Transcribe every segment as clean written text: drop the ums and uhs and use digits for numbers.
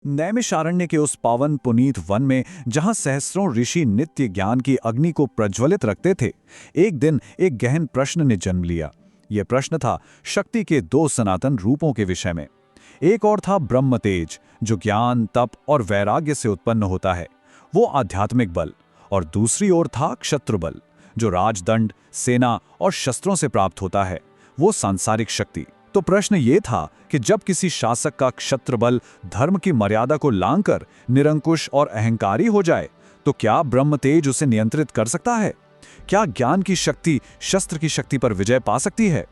नैमिषारण्य के उस पावन पुनीत वन में जहां सहस्त्रों ऋषि नित्य ज्ञान की अग्नि को प्रज्वलित रखते थे, एक दिन एक गहन प्रश्न ने जन्म लिया। यह प्रश्न था शक्ति के दो सनातन रूपों के विषय में। एक और था ब्रह्म तेज, जो ज्ञान, तप और वैराग्य से उत्पन्न होता है, वो आध्यात्मिक बल। और दूसरी ओर था क्षत्र बल, जो राजदंड, सेना और शस्त्रों से प्राप्त होता है, वो सांसारिक शक्ति। तो प्रश्न ये था कि जब किसी शासक का क्षत्र बल धर्म की मर्यादा को लांघकर निरंकुश और अहंकारी हो जाए, तो क्या ब्रह्म तेज उसे नियंत्रित कर सकता है? क्या ज्ञान की शक्ति शस्त्र की शक्ति पर विजय पा सकती है?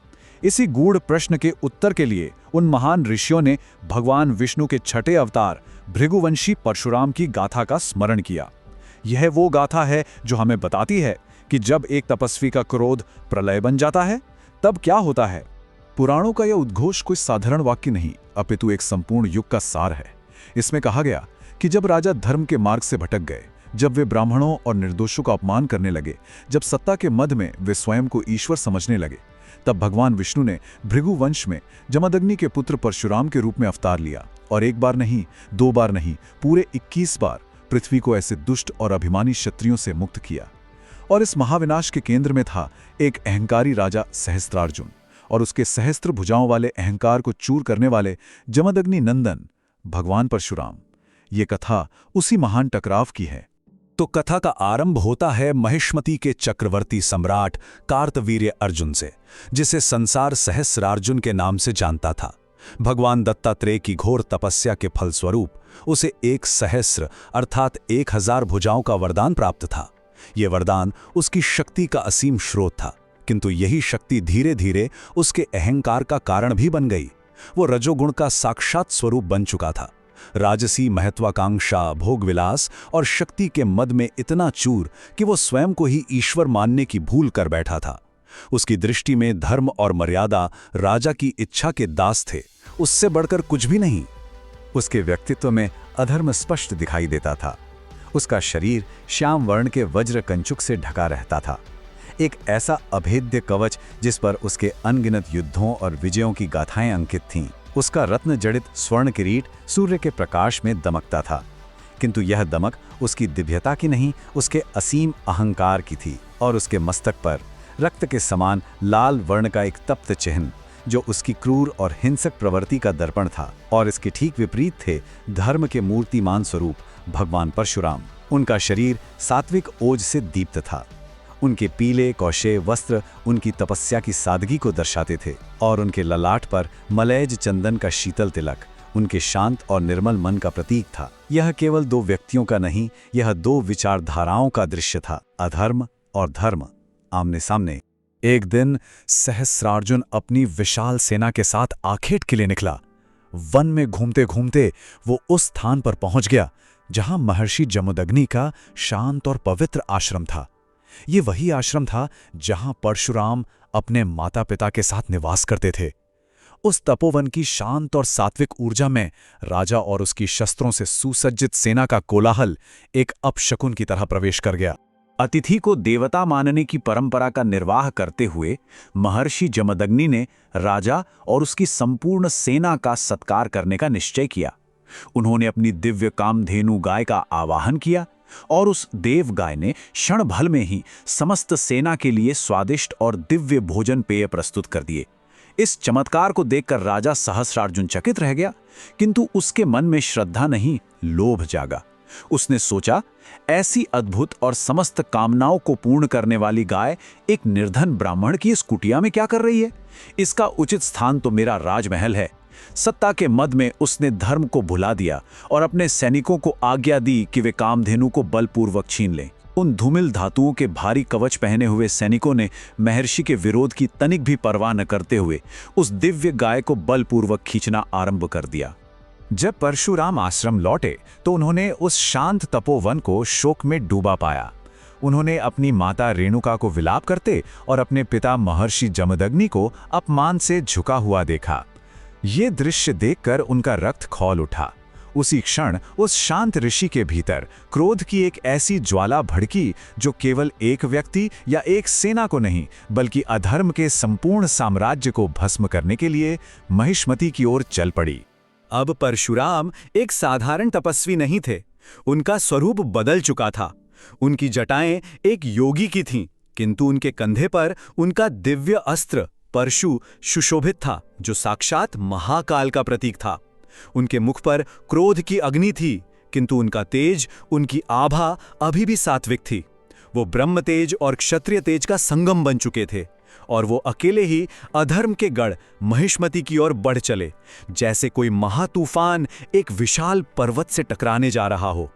इसी गूढ़ प्रश्न के उत्तर के लिए उन महान ऋषियों ने भगवान विष्णु के छठे अवतार भृगुवंशी परशुराम की गाथा का स्मरण किया। यह वो गाथा है जो हमें बताती है कि जब एक तपस्वी का क्रोध प्रलय बन जाता है, तब क्या होता है। पुराणों का यह उद्घोष कोई साधारण वाक्य नहीं, अपितु एक संपूर्ण युग का सार है। इसमें कहा गया कि जब राजा धर्म के मार्ग से भटक गए, जब वे ब्राह्मणों और निर्दोषों का अपमान करने लगे, जब सत्ता के मद में वे स्वयं को ईश्वर समझने लगे, तब भगवान विष्णु ने भृगुवंश में जमदग्नि के पुत्र परशुराम के रूप में अवतार लिया और एक बार नहीं, दो बार नहीं, पूरे 21 बार पृथ्वी को ऐसे दुष्ट और अभिमानी क्षत्रियों से मुक्त किया। और इस महाविनाश के केंद्र में था एक अहंकारी राजा सहस्त्रार्जुन और उसके सहस्त्र भुजाओं वाले अहंकार को चूर करने वाले जमदग्नि नंदन भगवान परशुराम। ये कथा उसी महान टकराव की है। तो कथा का आरंभ होता है महिष्मति के चक्रवर्ती सम्राट कार्तवीर्य अर्जुन से, जिसे संसार सहस्रार्जुन के नाम से जानता था। भगवान दत्तात्रेय की घोर तपस्या के फलस्वरूप उसे 1 सहस्र अर्थात 1000 भुजाओं का वरदान प्राप्त था। ये वरदान उसकी शक्ति का असीम स्रोत था, किंतु यही शक्ति धीरे धीरे उसके अहंकार का कारण भी बन गई। वो रजोगुण का साक्षात स्वरूप बन चुका था। राजसी महत्वाकांक्षा, भोगविलास और शक्ति के मद में इतना चूर कि वो स्वयं को ही ईश्वर मानने की भूल कर बैठा था। उसकी दृष्टि में धर्म और मर्यादा राजा की इच्छा के दास थे, उससे बढ़कर कुछ भी नहीं। उसके व्यक्तित्व में अधर्म स्पष्ट दिखाई देता था। उसका शरीर श्याम वर्ण के वज्र कंचुक से ढका रहता था, एक ऐसा अभेद्य कवच जिस पर उसके अनगिनत युद्धों और विजयों की गाथाएं अंकित थीं। उसका रत्न जड़ित स्वर्ण किरीट सूर्य के प्रकाश में दमकता था, किंतु यह दमक उसकी दिव्यता की नहीं, उसके असीम अहंकार की थी। और उसके मस्तक पर रक्त के समान लाल वर्ण का एक तप्त चिन्ह, जो उसकी क्रूर और हिंसक प्रवृत्ति का दर्पण था। और इसके ठीक विपरीत थे धर्म के मूर्तिमान स्वरूप भगवान परशुराम। उनका शरीर सात्विक ओज से दीप्त था। उनके पीले कौशे वस्त्र उनकी तपस्या की सादगी को दर्शाते थे और उनके ललाट पर मलयज चंदन का शीतल तिलक उनके शांत और निर्मल मन का प्रतीक था। यह केवल 2 व्यक्तियों का नहीं, यह 2 विचारधाराओं का दृश्य था, अधर्म और धर्म आमने सामने। एक दिन सहस्रार्जुन अपनी विशाल सेना के साथ आखेट के लिए निकला। वन में घूमते घूमते वो उस स्थान पर पहुंच गया जहां महर्षि जमदग्नि का शांत और पवित्र आश्रम था। ये वही आश्रम था जहां परशुराम अपने माता पिता के साथ निवास करते थे। उस तपोवन की शांत और सात्विक ऊर्जा में राजा और उसकी शस्त्रों से सुसज्जित सेना का कोलाहल एक अपशकुन की तरह प्रवेश कर गया। अतिथि को देवता मानने की परंपरा का निर्वाह करते हुए महर्षि जमदग्नि ने राजा और उसकी संपूर्ण सेना का सत्कार करने का निश्चय किया। उन्होंने अपनी दिव्य कामधेनु गाय का आवाहन किया और उस देव गाय ने क्षण भर में ही समस्त सेना के लिए स्वादिष्ट और दिव्य भोजन पेय प्रस्तुत कर दिए। इस चमत्कार को देखकर राजा सहस्रार्जुन चकित रह गया, किंतु उसके मन में श्रद्धा नहीं, लोभ जागा। उसने सोचा, ऐसी अद्भुत और समस्त कामनाओं को पूर्ण करने वाली गाय एक निर्धन ब्राह्मण की इस कुटिया में क्या कर रही है? इसका उचित स्थान तो मेरा राजमहल है। सत्ता के मद में उसने धर्म को भुला दिया और अपने सैनिकों को आज्ञा दी कि वे कामधेनु को बलपूर्वक छीन लें। उन धूमिल धातुओं के भारी कवच पहने हुए सैनिकों ने महर्षि के विरोध की तनिक भी परवाह न करते हुए उस दिव्य गाय को बलपूर्वक खींचना आरंभ कर दिया। जब परशुराम आश्रम लौटे तो उन्होंने उस शांत तपोवन को शोक में डूबा पाया। उन्होंने अपनी माता रेणुका को विलाप करते और अपने पिता महर्षि जमदग्नि को अपमान से झुका हुआ देखा। ये दृश्य देखकर उनका रक्त खौल उठा। उसी क्षण उस शांत ऋषि के भीतर क्रोध की एक ऐसी ज्वाला भड़की जो केवल एक व्यक्ति या एक सेना को नहीं, बल्कि अधर्म के संपूर्ण साम्राज्य को भस्म करने के लिए महिष्मति की ओर चल पड़ी। अब परशुराम एक साधारण तपस्वी नहीं थे। उनका स्वरूप बदल चुका था। उनकी जटाएं एक योगी की थीं, किंतु उनके कंधे पर उनका दिव्य अस्त्र परशु सुशोभित था, जो साक्षात महाकाल का प्रतीक था। उनके मुख पर क्रोध की अग्नि थी, किंतु उनका तेज, उनकी आभा अभी भी सात्विक थी। वो ब्रह्म तेज और क्षत्रिय तेज का संगम बन चुके थे, और वो अकेले ही अधर्म के गढ़ महिष्मति की ओर बढ़ चले, जैसे कोई महातूफान एक विशाल पर्वत से टकराने जा रहा हो।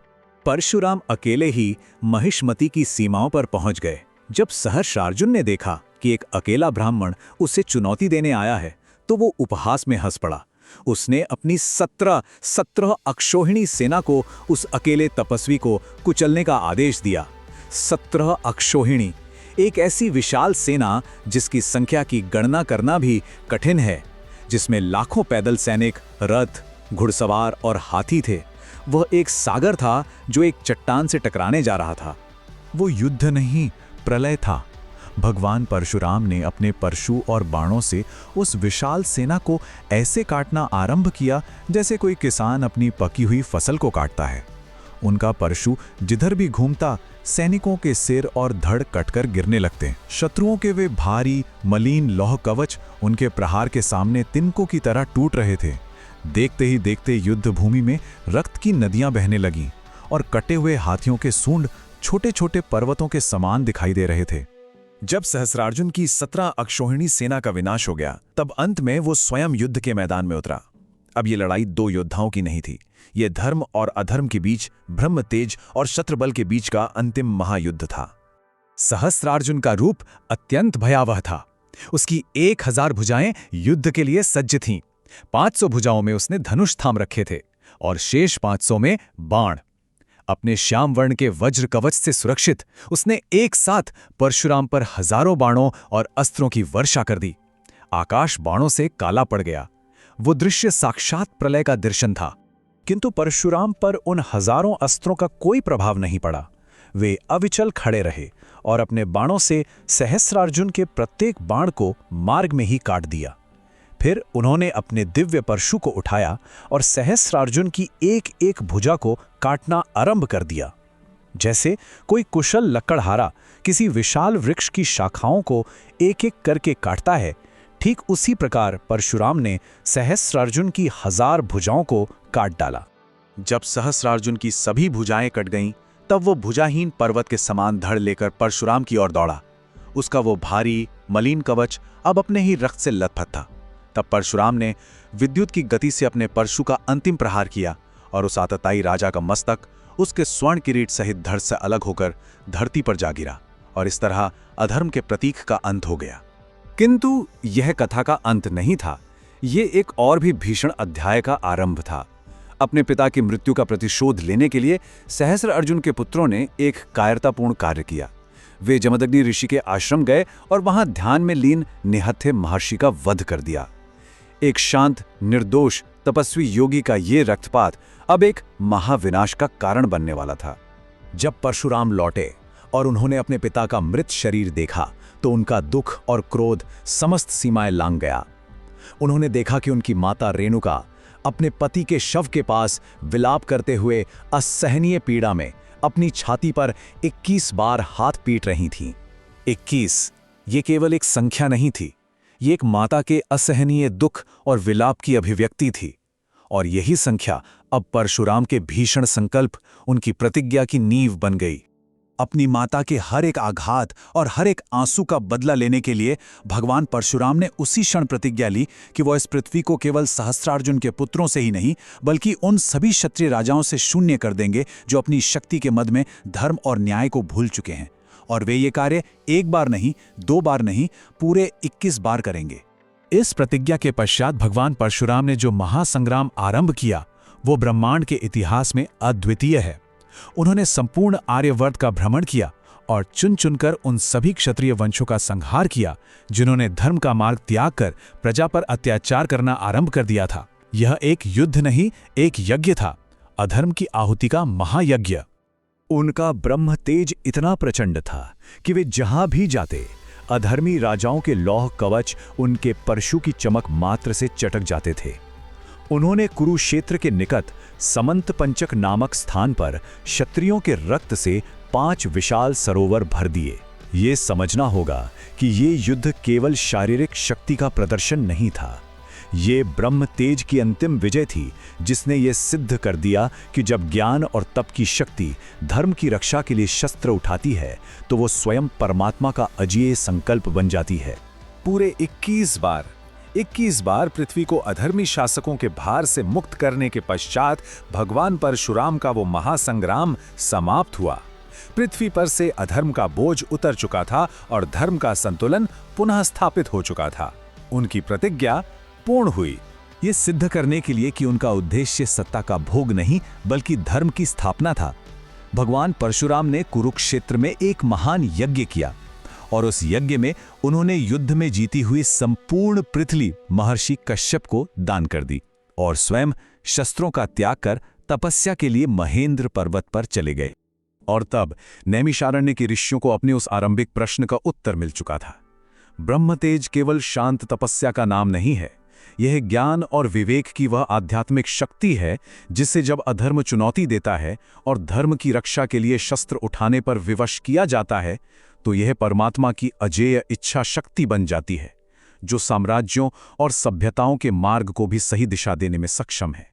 परशुराम अकेले ही महिष्मति की सीमाओं पर पहुंच गए। जब सहस्रार्जुन ने देखा कि एक अकेला ब्राह्मण उसे चुनौती देने आया है, तो वो उपहास में हंस पड़ा। उसने अपनी 17 अक्षौहिणी सेना को उस अकेले तपस्वी को कुचलने का आदेश दिया। 17 अक्षौहिणी, एक ऐसी विशाल सेना जिसकी संख्या की गणना करना भी कठिन है, जिसमें लाखों पैदल सैनिक, रथ, घुड़सवार और हाथी थे। वह एक सागर था जो एक चट्टान से टकराने जा रहा था। वो युद्ध नहीं, प्रलय था। भगवान परशुराम ने अपने परशु और बाणों से उस विशाल सेना को ऐसे काटना आरंभ किया जैसे कोई किसान अपनी पकी हुई फसल को काटता है। उनका परशु जिधर भी घूमता, सैनिकों के सिर और धड़ कटकर गिरने लगते। शत्रुओं के वे भारी मलिन लौह कवच उनके प्रहार के सामने तिनकों की तरह टूट रहे थे। देखते ही देखते युद्ध भूमि में रक्त की नदियां बहने लगीं और कटे हुए हाथियों के सूंड छोटे छोटे पर्वतों के समान दिखाई दे रहे थे। जब सहस्रार्जुन की 17 अक्षौहिणी सेना का विनाश हो गया, तब अंत में वो स्वयं युद्ध के मैदान में उतरा। अब ये लड़ाई दो योद्धाओं की नहीं थी, ये धर्म और अधर्म के बीच, ब्रह्म तेज और शत्रबल के बीच का अंतिम महायुद्ध था। सहस्रार्जुन का रूप अत्यंत भयावह था। उसकी 1000 भुजाएं युद्ध के लिए सज्ज थीं। 500 भुजाओं में उसने धनुष थाम रखे थे और शेष 500 में बाण। अपने श्याम वर्ण के वज्र कवच से सुरक्षित उसने एक साथ परशुराम पर हजारों बाणों और अस्त्रों की वर्षा कर दी। आकाश बाणों से काला पड़ गया। वो दृश्य साक्षात प्रलय का दर्शन था। किंतु परशुराम पर उन हजारों अस्त्रों का कोई प्रभाव नहीं पड़ा। वे अविचल खड़े रहे और अपने बाणों से सहस्रार्जुन के प्रत्येक बाण को मार्ग में ही काट दिया। फिर उन्होंने अपने दिव्य परशु को उठाया और सहस्रार्जुन की एक एक भुजा को काटना आरंभ कर दिया। जैसे कोई कुशल लकड़हारा किसी विशाल वृक्ष की शाखाओं को एक एक करके काटता है, ठीक उसी प्रकार परशुराम ने सहस्रार्जुन की 1000 भुजाओं को काट डाला। जब सहस्रार्जुन की सभी भुजाएं कट गईं, तब वो भुजाहीन पर्वत के समान धड़ लेकर परशुराम की ओर दौड़ा। उसका वो भारी मलिन कवच अब अपने ही रक्त से लथपथ था। तब परशुराम ने विद्युत की गति से अपने परशु का अंतिम प्रहार किया और उस आतताई राजा का मस्तक उसके स्वर्ण किरीट सहित धड़ से अलग होकर धरती पर जा गिरा, और इस तरह अधर्म के प्रतीक का अंत हो गया। किंतु यह कथा का अंत नहीं था। ये एक और भी भीषण अध्याय का आरंभ था। अपने पिता की मृत्यु का प्रतिशोध लेने के लिए सहस्रार्जुन के पुत्रों ने एक कायरतापूर्ण कार्य किया। वे जमदग्नि ऋषि के आश्रम गए और वहां ध्यान में लीन निहत्थे महर्षि का वध कर दिया। एक शांत, निर्दोष तपस्वी योगी का ये रक्तपात अब एक महाविनाश का कारण बनने वाला था। जब परशुराम लौटे और उन्होंने अपने पिता का मृत शरीर देखा, तो उनका दुख और क्रोध समस्त सीमाएं लांघ गया। उन्होंने देखा कि उनकी माता रेणुका अपने पति के शव के पास विलाप करते हुए असहनीय पीड़ा में अपनी छाती पर 21 बार हाथ पीट रही थीं। 21 ये केवल एक संख्या नहीं थी, ये एक माता के असहनीय दुख और विलाप की अभिव्यक्ति थी। और यही संख्या अब परशुराम के भीषण संकल्प, उनकी प्रतिज्ञा की नींव बन गई। अपनी माता के हर एक आघात और हर एक आंसू का बदला लेने के लिए भगवान परशुराम ने उसी क्षण प्रतिज्ञा ली कि वह इस पृथ्वी को केवल सहस्रार्जुन के पुत्रों से ही नहीं, बल्कि उन सभी क्षत्रिय राजाओं से शून्य कर देंगे जो अपनी शक्ति के मद में धर्म और न्याय को भूल चुके हैं। और वे ये कार्य एक बार नहीं, 2 बार नहीं, पूरे 21 बार करेंगे। इस प्रतिज्ञा के पश्चात भगवान परशुराम ने जो महासंग्राम आरंभ किया, वो ब्रह्मांड के इतिहास में अद्वितीय है। उन्होंने संपूर्ण आर्यवर्त का भ्रमण किया और चुन चुनकर उन सभी क्षत्रिय वंशों का संहार किया जिन्होंने धर्म का मार्ग त्याग कर प्रजा पर अत्याचार करना आरंभ कर दिया था। यह एक युद्ध नहीं, एक यज्ञ था, अधर्म की आहुति का महायज्ञ। उनका ब्रह्म तेज इतना प्रचंड था कि वे जहां भी जाते, अधर्मी राजाओं के लौह कवच उनके परशु की चमक मात्र से चटक जाते थे। उन्होंने कुरुक्षेत्र के निकट समंत पंचक नामक स्थान पर क्षत्रियों के रक्त से 5 विशाल सरोवर भर दिए। ये समझना होगा कि ये युद्ध केवल शारीरिक शक्ति का प्रदर्शन नहीं था। ये ब्रह्म तेज की अंतिम विजय थी, जिसने ये सिद्ध कर दिया कि जब ज्ञान और तप की शक्ति धर्म की रक्षा के लिए शस्त्र उठाती है तो वो स्वयं परमात्मा का अजेय संकल्प बन जाती है। पूरे 21 बार पृथ्वी को अधर्मी शासकों के भार से मुक्त करने के पश्चात भगवान परशुराम का वो महासंग्राम समाप्त हुआ। पृथ्वी पर से अधर्म का बोझ उतर चुका था और धर्म का संतुलन पुनः स्थापित हो चुका था। उनकी प्रतिज्ञा पूर्ण हुई, ये सिद्ध करने के लिए कि उनका उद्देश्य सत्ता का भोग नहीं बल्कि धर्म की स्थापना था। भगवान परशुराम ने कुरुक्षेत्र में एक महान यज्ञ किया और उस यज्ञ में उन्होंने युद्ध में जीती हुई संपूर्ण पृथ्वी महर्षि कश्यप को दान कर दी और स्वयं शस्त्रों का त्याग कर तपस्या के लिए महेंद्र पर्वत पर चले गए। और तब नैमिषारण्य के ऋषियों को अपने उस आरंभिक प्रश्न का उत्तर मिल चुका था। ब्रह्मतेज केवल शांत तपस्या का नाम नहीं है, यह ज्ञान और विवेक की वह आध्यात्मिक शक्ति है जिसे जब अधर्म चुनौती देता है और धर्म की रक्षा के लिए शस्त्र उठाने पर विवश किया जाता है तो यह परमात्मा की अजेय इच्छा शक्ति बन जाती है, जो साम्राज्यों और सभ्यताओं के मार्ग को भी सही दिशा देने में सक्षम है।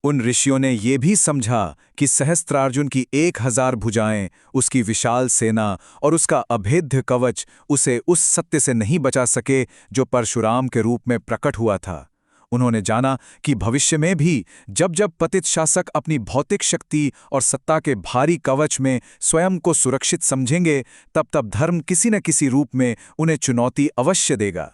उन ऋषियों ने यह भी समझा कि सहस्त्रार्जुन की 1000 भुजाएं, उसकी विशाल सेना और उसका अभेद्य कवच उसे उस सत्य से नहीं बचा सके जो परशुराम के रूप में प्रकट हुआ था। उन्होंने जाना कि भविष्य में भी जब जब पतित शासक अपनी भौतिक शक्ति और सत्ता के भारी कवच में स्वयं को सुरक्षित समझेंगे, तब तब धर्म किसी न किसी रूप में उन्हें चुनौती अवश्य देगा।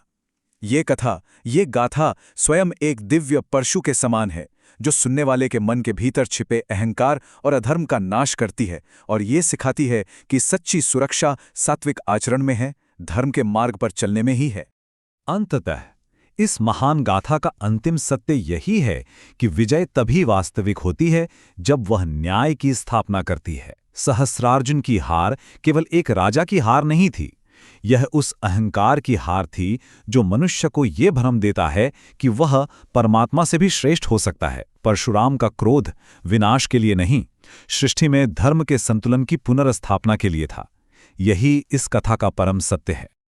ये कथा, ये गाथा स्वयं एक दिव्य परशु के समान है, जो सुनने वाले के मन के भीतर छिपे अहंकार और अधर्म का नाश करती है और ये सिखाती है कि सच्ची सुरक्षा सात्विक आचरण में है, धर्म के मार्ग पर चलने में ही है। अंततः इस महान गाथा का अंतिम सत्य यही है कि विजय तभी वास्तविक होती है जब वह न्याय की स्थापना करती है। सहस्रार्जुन की हार केवल एक राजा की हार नहीं थी, यह उस अहंकार की हार थी जो मनुष्य को ये भ्रम देता है कि वह परमात्मा से भी श्रेष्ठ हो सकता है। परशुराम का क्रोध विनाश के लिए नहीं, सृष्टि में धर्म के संतुलन की पुनर्स्थापना के लिए था। यही इस कथा का परम सत्य है।